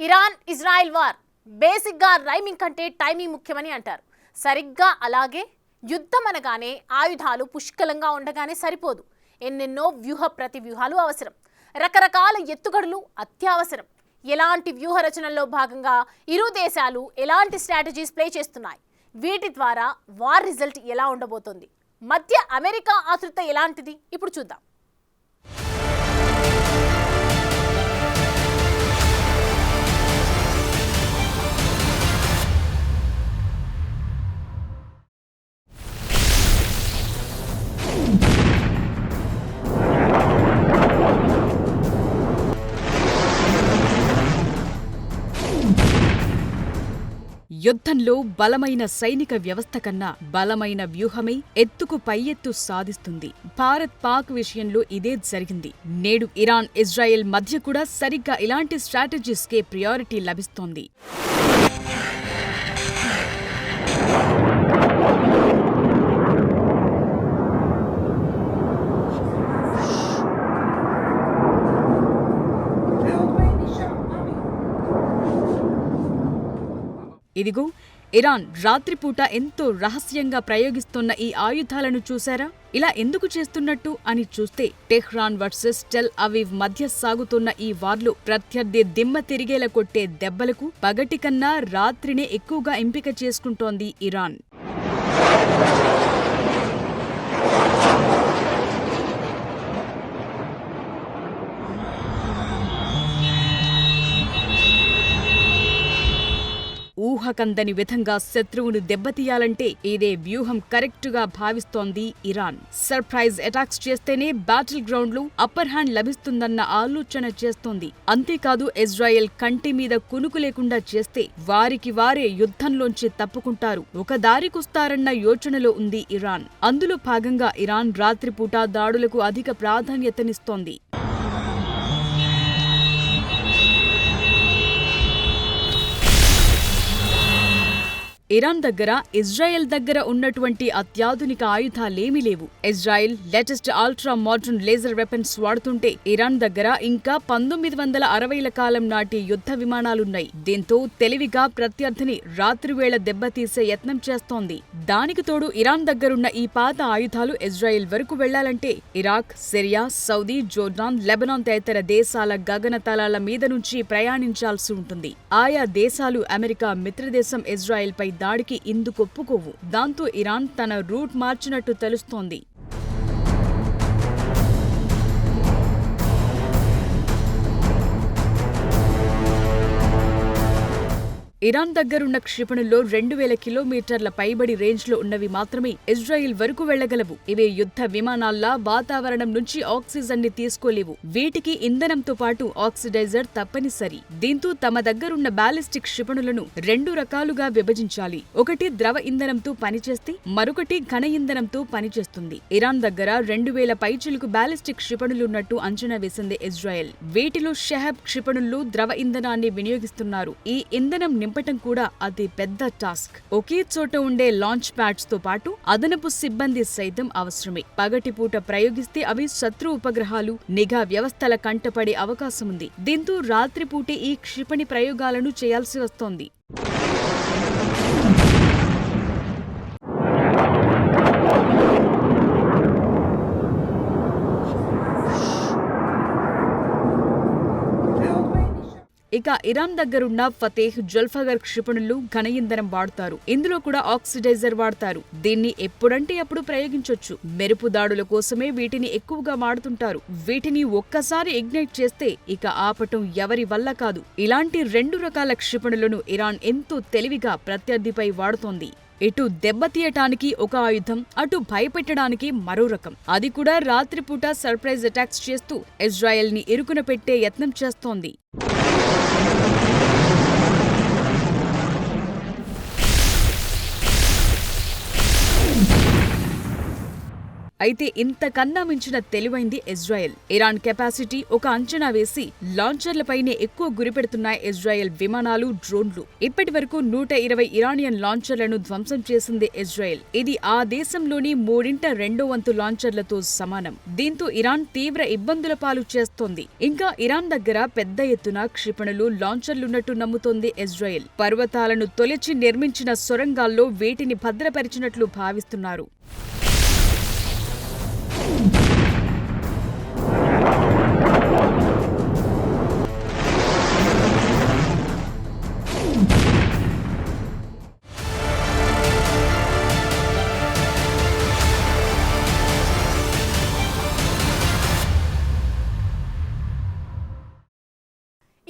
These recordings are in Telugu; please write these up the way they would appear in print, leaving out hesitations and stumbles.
ఇరాన్ ఇజ్రాయెల్ వార్ బేసిక్గా రైమింగ్ కంటే టైమింగ్ ముఖ్యమని అంటారు. సరిగ్గా అలాగే యుద్ధం అనగానే ఆయుధాలు పుష్కలంగా ఉండగానే సరిపోదు. ఎన్నెన్నో వ్యూహ ప్రతివ్యూహాలు అవసరం. రకరకాల ఎత్తుగడలు అత్యవసరం. ఎలాంటి వ్యూహ రచనల్లో భాగంగా ఇరు దేశాలు ఎలాంటి స్ట్రాటజీస్ ప్లే చేస్తున్నాయి, వీటి ద్వారా వార్ రిజల్ట్ ఎలా ఉండబోతోంది, మధ్య అమెరికా ఆతృత ఎలాంటిది, ఇప్పుడు చూద్దాం. యుద్ధంలో బలమైన సైనిక వ్యవస్థ కన్నా బలమైన వ్యూహమే ఎత్తుకు పై ఎత్తు సాధిస్తుంది. భారత్ పాక్ విషయంలో ఇదే జరిగింది. నేడు ఇరాన్ ఇజ్రాయెల్ మధ్య కూడా సరిగ్గా ఇలాంటి స్ట్రాటజీస్కే ప్రియారిటీ లభిస్తోంది. ఇదిగో ఇరాన్ రాత్రిపూట ఎంతో రహస్యంగా ప్రయోగిస్తున్న ఈ ఆయుధాలను చూశారా? ఇలా ఎందుకు చేస్తున్నట్టు అని చూస్తే టెహ్రాన్ వర్సెస్ టెల్ అవీవ్ మధ్య సాగుతున్న ఈ వార్లో ప్రత్యర్థి దిమ్మ తిరిగేలా కొట్టే దెబ్బలకు పగటి కన్నా రాత్రినే ఎక్కువగా ఎంపిక చేసుకుంటోంది ఇరాన్. ఊహకందని విధంగా శత్రువును దెబ్బతీయాలంటే ఇదే వ్యూహం కరెక్టుగా భావిస్తోంది ఇరాన్. సర్ప్రైజ్ అటాక్స్ చేస్తేనే బ్యాటిల్ గ్రౌండ్ లో అప్పర్ హ్యాండ్ లభిస్తుందన్న ఆలోచన చేస్తోంది. అంతేకాదు ఇజ్రాయెల్ కంటి మీద కునుకు లేకుండా చేస్తే వారికి వారే యుద్ధంలోంచి తప్పుకుంటారు, ఒక దారికొస్తారన్న యోచనలో ఉంది ఇరాన్. అందులో భాగంగా ఇరాన్ రాత్రిపూట దాడులకు అధిక ప్రాధాన్యతనిస్తోంది. ఇరాన్ దగ్గర ఇజ్రాయెల్ దగ్గర ఉన్నటువంటి అత్యాధునిక ఆయుధాలేమీ లేవు. Israel latest ultra modern laser weapons వాడుతుంటే ఇరాన్ దగ్గర ఇంకా 1960ల కాలం నాటి యుద్ధ విమానాలున్నాయి. దీంతో తెలివిగా ప్రత్యర్థిని రాత్రివేళ దెబ్బతీసే యత్నం చేస్తోంది. దానికి తోడు ఇరాన్ దగ్గరున్న ఈ పాత ఆయుధాలు ఇజ్రాయెల్ వరకు వెళ్లాలంటే Iraq, Syria, Saudi, Jordan, Lebanon తదితర దేశాల గగనతలాల మీద నుంచి ప్రయాణించాల్సి ఉంటుంది. ఆయా దేశాలు అమెరికా మిత్రదేశం ఇజ్రాయెల్ పై దాడికి ఇందుకొప్పుకోవు. దాంతో ఇరాన్ తన రూట్ మార్చినట్టు తెలుస్తోంది. ఇరాన్ దగ్గరున్న క్షిపణుల్లో 2000 కిలోమీటర్ల పైబడి రేంజ్లో ఉన్నవి మాత్రమే ఇజ్రాయెల్ వరకు వెళ్లగలవు. ఇవే యుద్ధ విమానాల్లా వాతావరణం నుంచి ఆక్సిజన్ ని తీసుకోలేవు. వీటికి ఇంధనంతో పాటు ఆక్సిడైజర్ తప్పనిసరి. దీంతో తమ దగ్గరున్న బాలిస్టిక్ క్షిపణులను 2 రకాలుగా విభజించాలి. ఒకటి ద్రవ ఇంధనంతో పనిచేస్తే మరొకటి ఘన ఇంధనంతో పనిచేస్తుంది. ఇరాన్ దగ్గర 2000 పైచిలుకు బాలిస్టిక్ క్షిపణులున్నట్టు అంచనా వేసింది ఇజ్రాయెల్. వీటిలో షెహబ్ క్షిపణుల్లో ద్రవ ఇంధనాన్ని వినియోగిస్తున్నారు. ఈ ఇంధనం నింపటం కూడా అతి పెద్ద టాస్క్. ఒకే చోట ఉండే లాంచ్ ప్యాడ్స్ తో పాటు అదనపు సిబ్బంది సైతం అవసరమే. పగటిపూట ప్రయోగిస్తే అవి శత్రు ఉపగ్రహాలు, నిఘా వ్యవస్థల కంటపడే అవకాశముంది. దీంతో రాత్రిపూటే ఈ క్షిపణి ప్రయోగాలను చేయాల్సి వస్తోంది. ఇక ఇరాన్ దగ్గరున్న ఫతేహ్, జుల్ఫగర్ క్షిపణులు ఘన ఇంధనం వాడతారు. ఇందులో కూడా ఆక్సిడైజర్ వాడతారు. దీన్ని ఎప్పుడంటే అప్పుడు ప్రయోగించొచ్చు. మెరుపు దాడుల కోసమే వీటిని ఎక్కువగా వాడుతుంటారు. వీటిని ఒక్కసారి ఇగ్నైట్ చేస్తే ఇక ఆపటం ఎవరి వల్ల కాదు. ఇలాంటి 2 రకాల క్షిపణులను ఇరాన్ ఎంతో తెలివిగా ప్రత్యర్థిపై వాడుతోంది. ఇటు దెబ్బతీయటానికి ఒక ఆయుధం, అటు భయపెట్టడానికి మరో రకం. అది కూడా రాత్రిపూట సర్ప్రైజ్ అటాక్స్ చేస్తూ ఇజ్రాయెల్ ని ఇరుకున పెట్టే యత్నం చేస్తోంది. అయితే ఇంతకన్నా మించిన తెలివైంది ఇజ్రాయెల్. ఇరాన్ కెపాసిటీ ఒక అంచనా వేసి లాంచర్లపైనే ఎక్కువ గురిపెడుతున్నాయి ఇజ్రాయెల్ విమానాలు, డ్రోన్లు. ఇప్పటి వరకు 120 ఇరానియన్ లాంచర్లను ధ్వంసం చేసింది ఇజ్రాయెల్. ఇది ఆ దేశంలోని 2/3 వంతు లాంచర్లతో సమానం. దీంతో ఇరాన్ తీవ్ర ఇబ్బందుల పాలు చేస్తోంది. ఇంకా ఇరాన్ దగ్గర పెద్ద ఎత్తున క్షిపణులు, లాంచర్లున్నట్టు నమ్ముతోంది ఇజ్రాయెల్. పర్వతాలను తొలచి నిర్మించిన సొరంగాల్లో వీటిని భద్రపరిచినట్లు భావిస్తున్నారు.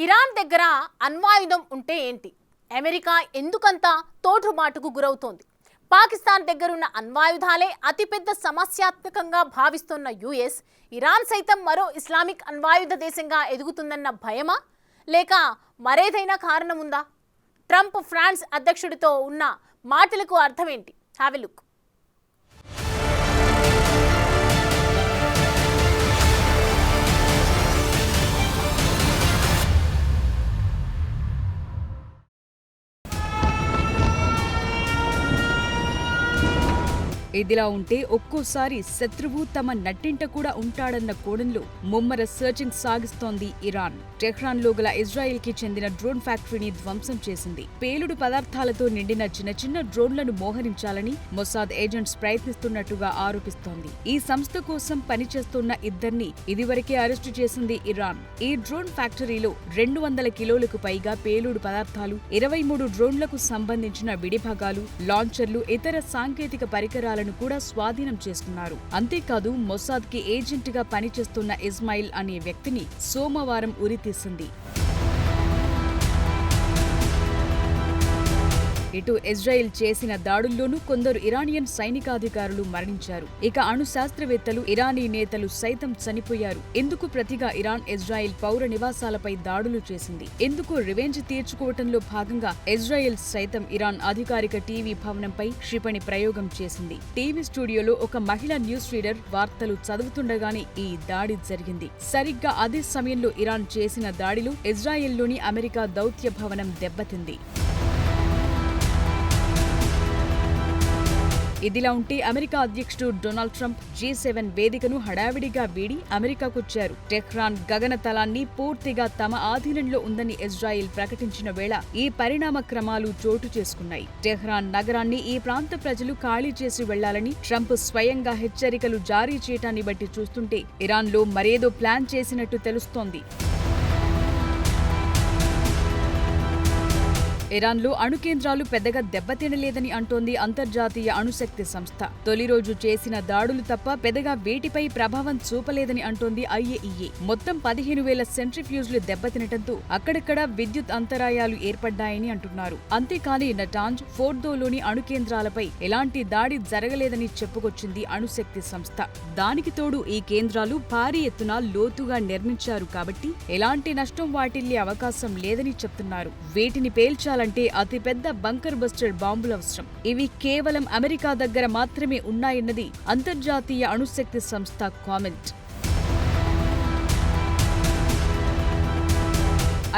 ఇరాన్ దగ్గర అణ్వాయుధం ఉంటే ఏంటి? అమెరికా ఎందుకంత తోటుమాటుకు గురవుతోంది? పాకిస్తాన్ దగ్గరున్న అణ్వాయుధాలే అతిపెద్ద సమస్యాత్మకంగా భావిస్తున్న యుఎస్, ఇరాన్ సైతం మరో ఇస్లామిక్ అణ్వాయుధ దేశంగా ఎదుగుతుందన్న భయమా, లేక మరేదైనా కారణం ఉందా? ట్రంప్ ఫ్రాన్స్ అధ్యక్షుడితో ఉన్న మాటలకు అర్థమేంటి? Have a look. ఇదిలా ఉంటే ఒక్కోసారి శత్రువు తమ నట్టింట కూడా ఉంటాడన్న కోణంలో ముమ్మర సర్చింగ్ సాగిస్తోంది ఇరాన్. టెహ్రాన్లో గల ఇజ్రాయెల్ కి చెందిన డ్రోన్ ఫ్యాక్టరీని ధ్వంసం చేసింది. పేలుడు పదార్థాలతో నిండిన చిన్న చిన్న డ్రోన్లను మోహరించాలని మొసాద్ ఏజెంట్స్ ప్రయత్నిస్తున్నట్టుగా ఆరోపిస్తోంది. ఈ సంస్థ కోసం పనిచేస్తున్న ఇద్దరిని ఇదివరకే అరెస్టు చేసింది ఇరాన్. ఈ డ్రోన్ ఫ్యాక్టరీలో 200 కిలోలకు పైగా పేలుడు పదార్థాలు, 23 డ్రోన్లకు సంబంధించిన విడిభాగాలు, లాంచర్లు, ఇతర సాంకేతిక పరికరాలను కూడా స్వాధీనం చేసుకున్నారు. అంతేకాదు మొసాద్ కి ఏజెంట్ గా పనిచేస్తున్న ఇస్మాయిల్ అనే వ్యక్తిని సోమవారం ఉరితీసింది. ఇటు ఇజ్రాయెల్ చేసిన దాడుల్లోనూ కొందరు ఇరానియన్ సైనికాధికారులు మరణించారు. ఇక అణు శాస్త్రవేత్తలు, ఇరానీ నేతలు సైతం చనిపోయారు. ఇందుకు ప్రతిగా ఇరాన్ ఇజ్రాయెల్ పౌర నివాసాలపై దాడులు చేసింది. ఇందుకు రివెంజ్ తీర్చుకోవటంలో భాగంగా ఇజ్రాయెల్ సైతం ఇరాన్ అధికారిక టీవీ భవనంపై క్షిపణి ప్రయోగం చేసింది. టీవీ స్టూడియోలో ఒక మహిళా న్యూస్ రీడర్ వార్తలు చదువుతుండగానే ఈ దాడి జరిగింది. సరిగ్గా అదే సమయంలో ఇరాన్ చేసిన దాడిలో ఇజ్రాయెల్లోని అమెరికా దౌత్య భవనం దెబ్బతింది. ఇదిలా ఉంటే అమెరికా అధ్యక్షుడు డొనాల్డ్ ట్రంప్ G7 వేదికను హడావిడిగా వీడి అమెరికాకొచ్చారు. టెహ్రాన్ గగనతలాన్ని పూర్తిగా తమ ఆధీనంలో ఉందని ఇజ్రాయెల్ ప్రకటించిన వేళ ఈ పరిణామ క్రమాలు చోటు చేసుకున్నాయి. టెహ్రాన్ నగరాన్ని ఈ ప్రాంత ప్రజలు ఖాళీ చేసి వెళ్లాలని ట్రంప్ స్వయంగా హెచ్చరికలు జారీ చేయటాన్ని బట్టి చూస్తుంటే ఇరాన్లో మరేదో ప్లాన్ చేసినట్టు తెలుస్తోంది. ఇరాన్లో అణు కేంద్రాలు పెద్దగా దెబ్బతినలేదని అంటోంది అంతర్జాతీయ అణుశక్తి సంస్థ. తొలి రోజు చేసిన దాడులు తప్ప పెద్దగా వేటిపై ప్రభావం చూపలేదని అంటోంది IAEA. మొత్తం 15,000 సెంట్రిఫ్యూజ్లు దెబ్బతినటంతో అక్కడక్కడ విద్యుత్ అంతరాయాలు ఏర్పడ్డాయని అంటున్నారు. అంతేకాని నటాంజ్, ఫోర్దోలోని అణు కేంద్రాలపై ఎలాంటి దాడి జరగలేదని చెప్పుకొచ్చింది అణుశక్తి సంస్థ. దానికి తోడు ఈ కేంద్రాలు భారీ ఎత్తున లోతుగా నిర్మించారు కాబట్టి ఎలాంటి నష్టం వాటిల్లే అవకాశం లేదని చెప్తున్నారు. వీటిని పేల్చాలంటే అతిపెద్ద బంకర్ బస్టర్ బాంబులు అవసరం. ఇవి కేవలం అమెరికా దగ్గర మాత్రమే ఉన్నాయన్నది అంతర్జాతీయ అణుశక్తి సంస్థ కామెంట్.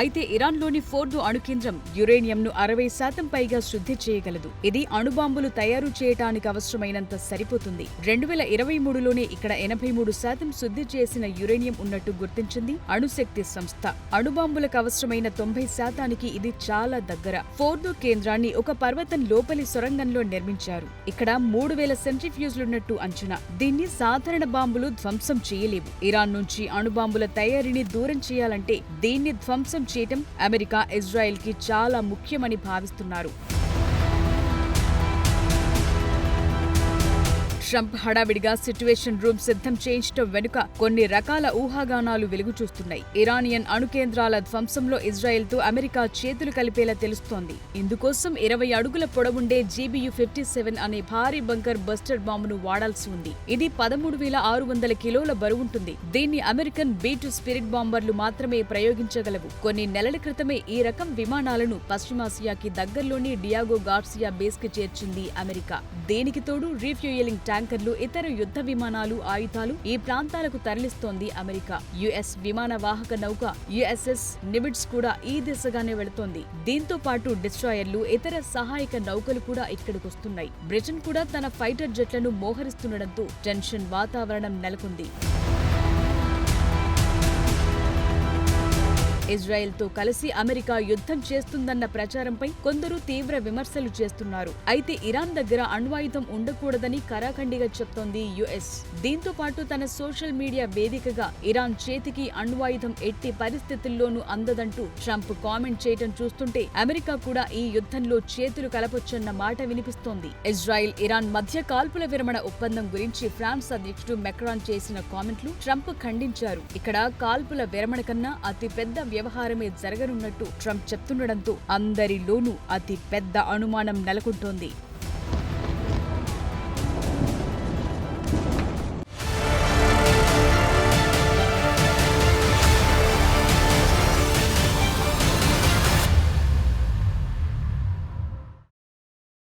అయితే ఇరాన్లోని ఫోర్డో అణు కేంద్రం యురేనియంను 60% పైగా శుద్ధి చేయగలదు. ఇది అణుబాంబులు తయారు చేయటానికి అవసరమైనంత సరిపోతుంది. 2023లోనే ఇక్కడ 83% శుద్ధి చేసిన యురేనియం ఉన్నట్టు గుర్తించింది అణుశక్తి సంస్థ. అణుబాంబులకు అవసరమైన 90% ఇది చాలా దగ్గర. ఫోర్డో కేంద్రాన్ని ఒక పర్వతం లోపలి సొరంగంలో నిర్మించారు. ఇక్కడ 3000 సెంట్రిఫ్యూజ్లున్నట్టు అంచనా. దీన్ని సాధారణ బాంబులు ధ్వంసం చేయలేవు. ఇరాన్ నుంచి అణుబాంబుల తయారీని దూరం చేయాలంటే దీన్ని ధ్వంసం చేయటం అమెరికా, ఇజ్రాయెల్ కి చాలా ముఖ్యమని భావిస్తున్నారు. ట్రంప్ హడావిడిగా సిట్యుయేషన్ రూమ్ సిద్ధం చేయించడం వెనుక కొన్ని రకాల ఊహాగానాలు వెలుగు చూస్తున్నాయి. ఇరానియన్ అణు కేంద్రాల ధ్వంసంలో ఇజ్రాయెల్తో అమెరికా చేతులు కలిపేలా తెలుస్తోంది. ఇందుకోసం 20 అడుగుల పొడవుండే GBU-57 అనే భారీ బంకర్ బస్టర్ బాంబును వాడాల్సి ఉంది. ఇది 13,600 కిలోల బరువుంటుంది. దీన్ని అమెరికన్ B-2 స్పిరిట్ బాంబర్లు మాత్రమే ప్రయోగించగలవు. కొన్ని నెలల క్రితమే ఈ రకం విమానాలను పశ్చిమాసియాకి దగ్గరలోని డియాగో గార్సియా బేస్ కి చేర్చింది అమెరికా. దీనికి తోడు రీఫ్యూయలింగ్ ట్యాంక్ ట్యాంకర్లు, ఇతర యుద్ధ విమానాలు, ఆయుధాలు ఈ ప్రాంతాలకు తరలిస్తోంది అమెరికా. యుఎస్ విమాన వాహక నౌక యుఎస్ఎస్ నిమిట్జ్ కూడా ఈ దిశగానే వెళుతోంది. దీంతో పాటు డిస్ట్రాయర్లు, ఇతర సహాయక నౌకలు కూడా ఇక్కడికొస్తున్నాయి. బ్రిటన్ కూడా తన ఫైటర్ జెట్లను మోహరిస్తుండటంతో టెన్షన్ వాతావరణం నెలకొంది. ఇజ్రాయెల్తో కలిసి అమెరికా యుద్ధం చేస్తుందన్న ప్రచారంపై కొందరు తీవ్ర విమర్శలు చేస్తున్నారు. అయితే ఇరాన్ దగ్గర అణ్వాయుధం ఉండకూడదని కరాఖండిగా చెప్తోంది యుఎస్. దీంతో పాటు తన సోషల్ మీడియా వేదికగా ఇరాన్ చేతికి అణ్వాయుధం ఎట్టి పరిస్థితుల్లోనూ అందదంటూ ట్రంప్ కామెంట్ చేయటం చూస్తుంటే అమెరికా కూడా ఈ యుద్ధంలో చేతులు కలపొచ్చన్న మాట వినిపిస్తోంది. ఇజ్రాయెల్, ఇరాన్ మధ్య కాల్పుల విరమణ ఒప్పందం గురించి ఫ్రాన్స్ అధ్యక్షుడు మెక్రాన్ చేసిన కామెంట్లు ట్రంప్ ఖండించారు. ఇక్కడ కాల్పుల విరమణ కన్నా అతి పెద్ద వ్యవహారమే జరగనున్నట్టు ట్రంప్ చెప్తుండటంతో అందరిలోనూ అతి పెద్ద అనుమానం నెలకొంటోంది.